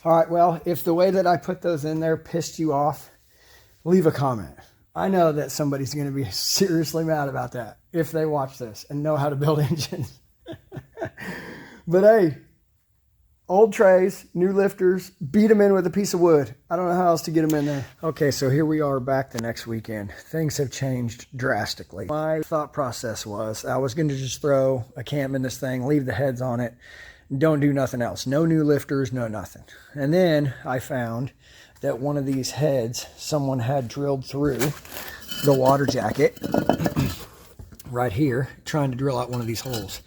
All right, well, if the way that I put those in there pissed you off, leave a comment. I know that somebody's going to be seriously mad about that if they watch this and know how to build engines. But hey, old trays, new lifters, beat them in with a piece of wood. I don't know how else to get them in there. Okay, so here we are back the next weekend. Things have changed drastically. My thought process was I was going to just throw a cam in this thing, leave the heads on it, don't do nothing else. No new lifters, no nothing. And then I found that one of these heads, someone had drilled through the water jacket right here, trying to drill out one of these holes.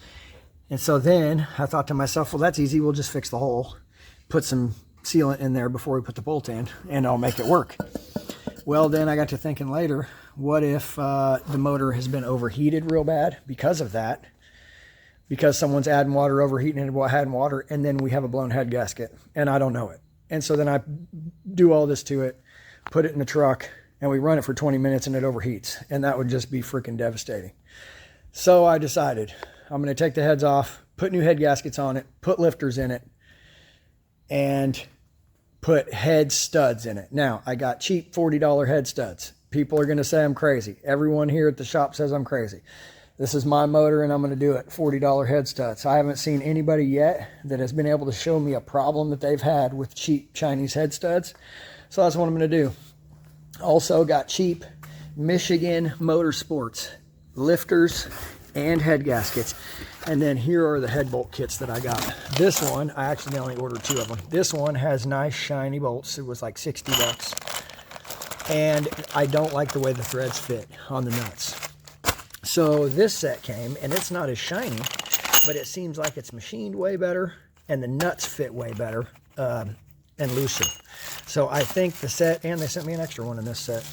And so then I thought to myself, well, that's easy. We'll just fix the hole, put some sealant in there before we put the bolt in, and I'll make it work. Well, then I got to thinking later, what if the motor has been overheated real bad because of that? Because someone's adding water, overheating it, adding water, and then we have a blown head gasket, and I don't know it. And so then I do all this to it, put it in the truck, and we run it for 20 minutes and it overheats. And that would just be freaking devastating. So I decided I'm going to take the heads off, put new head gaskets on it, put lifters in it, and put head studs in it. Now, I got cheap $40 head studs. People are going to say I'm crazy. Everyone here at the shop says I'm crazy. This is my motor and I'm going to do it. $40 head studs. I haven't seen anybody yet that has been able to show me a problem that they've had with cheap Chinese head studs. So that's what I'm going to do. Also got cheap Michigan Motorsports lifters and head gaskets. And then here are the head bolt kits that I got. This one, I actually only ordered 2 of them. This one has nice shiny bolts. It was like 60 bucks. And I don't like the way the threads fit on the nuts. So this set came, and it's not as shiny, but it seems like it's machined way better, and the nuts fit way better and looser. So I think the set, and they sent me an extra one in this set.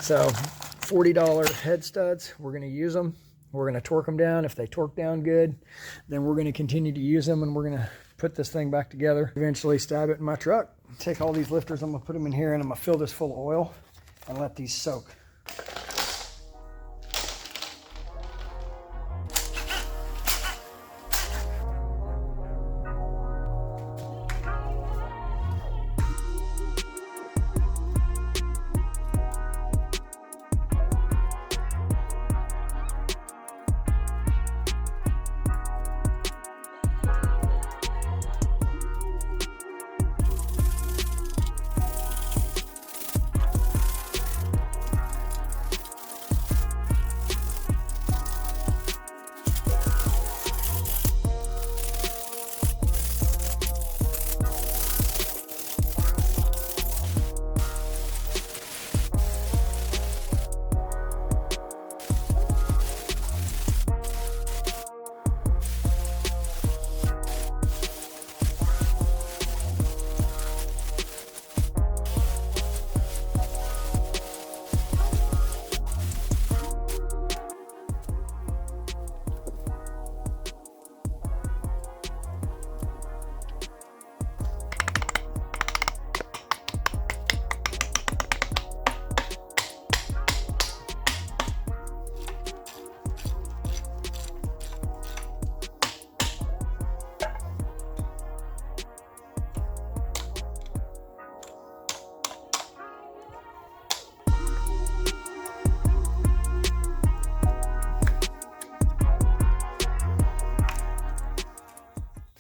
So $40 head studs, we're going to use them. We're going to torque them down. If they torque down good, then we're going to continue to use them, and we're going to put this thing back together. Eventually stab it in my truck. Take all these lifters, I'm going to put them in here, and I'm going to fill this full of oil and let these soak.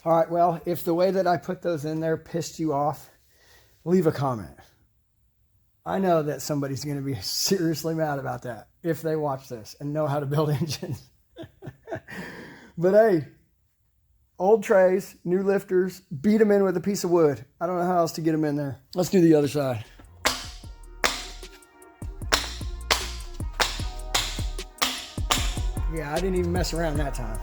All right, well, if the way that I put those in there pissed you off, leave a comment. I know that somebody's going to be seriously mad about that if they watch this and know how to build engines. But hey, old trays, new lifters, beat them in with a piece of wood. I don't know how else to get them in there. Let's do the other side. Yeah, I didn't even mess around that time.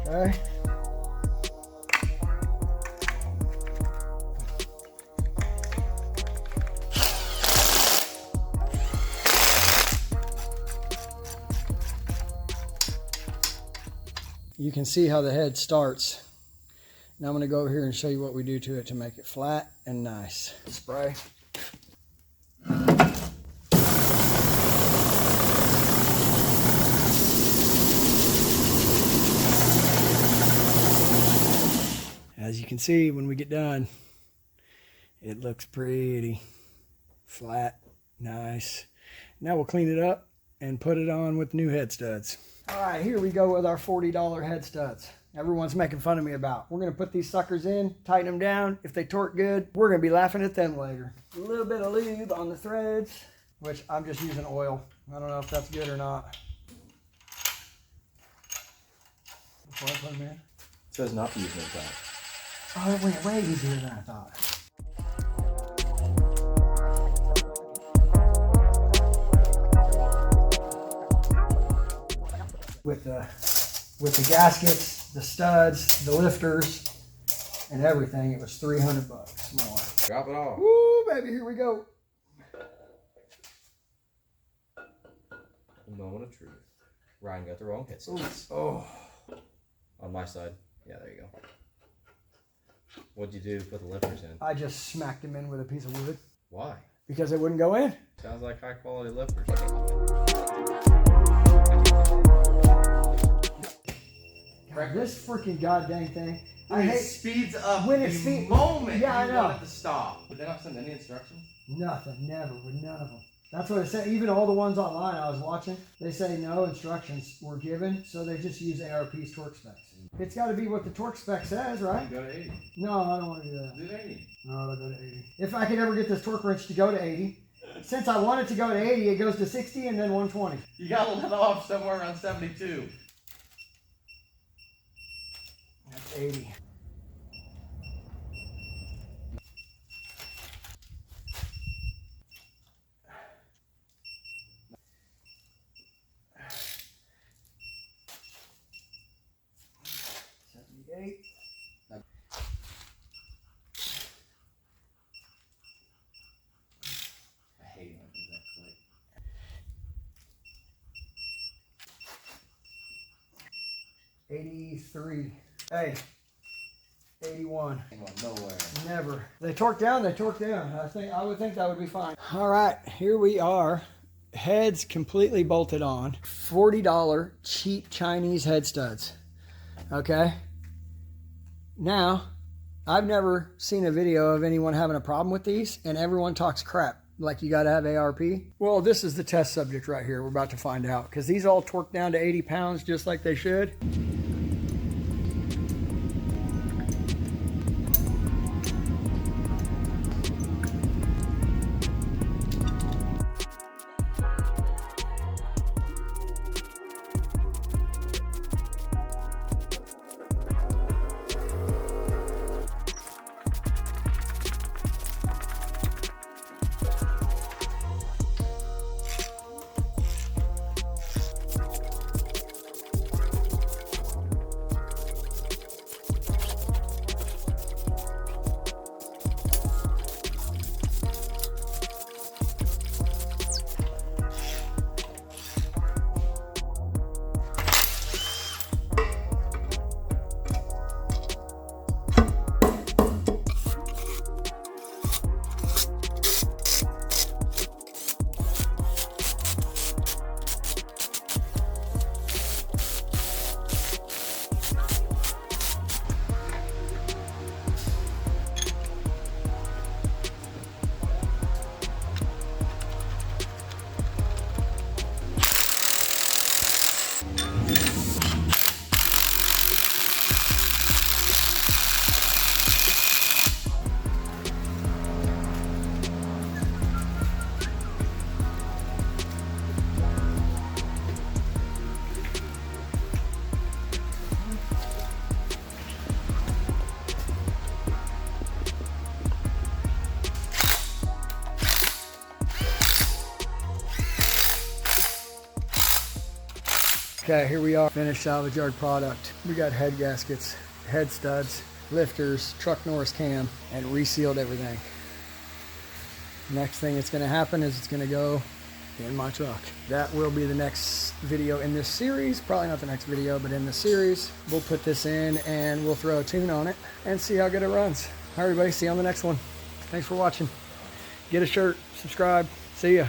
Okay. You can see how the head starts. Now I'm going to go over here and show you what we do to it to make it flat and nice. Spray. you can see, when we get done, it looks pretty flat, nice. Now we'll clean it up and put it on with new head studs. All right, here we go with our $40 head studs. Everyone's making fun of me about. We're gonna put these suckers in, tighten them down. If they torque good, we're gonna be laughing at them later. A little bit of lube on the threads, which I'm just using oil. I don't know if that's good or not. Before I put them in. It says not to use no time. Oh, it went way easier than I thought. With the gaskets, the studs, the lifters, and everything, it was $300 more. Drop it off. Woo, baby, here we go. Moment of truth. Ryan got the wrong head. Oh. On my side. Yeah, there you go. What'd you do to put the lifters in? I just smacked them in with a piece of wood. Why? Because it wouldn't go in. Sounds like high quality lifters. God, this freaking goddamn thing. I hate speeds up when it the moment yeah, I you know. want it to stop. Did they not send any instructions? Nothing, never, with none of them. That's what it said. Even all the ones online I was watching, they say no instructions were given, so they just use ARP's torque specs. It's got to be what the torque spec says, right? Go to 80. No, I don't want to do that. Do 80. No, I'll go to 80. If I could ever get this torque wrench to go to 80, since I want it to go to 80, it goes to 60 and then 120. You gotta let off somewhere around 72. That's 80. I hate when it does that click. 83. Hey, 81. Ain't going nowhere. Never. They torque down, they torque down. I would think that would be fine. All right, here we are. Heads completely bolted on. $40 cheap Chinese head studs. Okay. Now, I've never seen a video of anyone having a problem with these, and everyone talks crap like you got to have ARP. Well, this is the test subject right here. We're about to find out, because these all torque down to 80 pounds just like they should. Okay, here we are, finished salvage yard product. We got head gaskets, head studs, lifters, Truck Norris cam, and resealed everything. Next thing that's gonna happen is it's gonna go in my truck. That will be the next video in this series. Probably not the next video, but in the series. We'll put this in and we'll throw a tune on it and see how good it runs. All right, everybody, see you on the next one. Thanks for watching. Get a shirt, subscribe, see ya.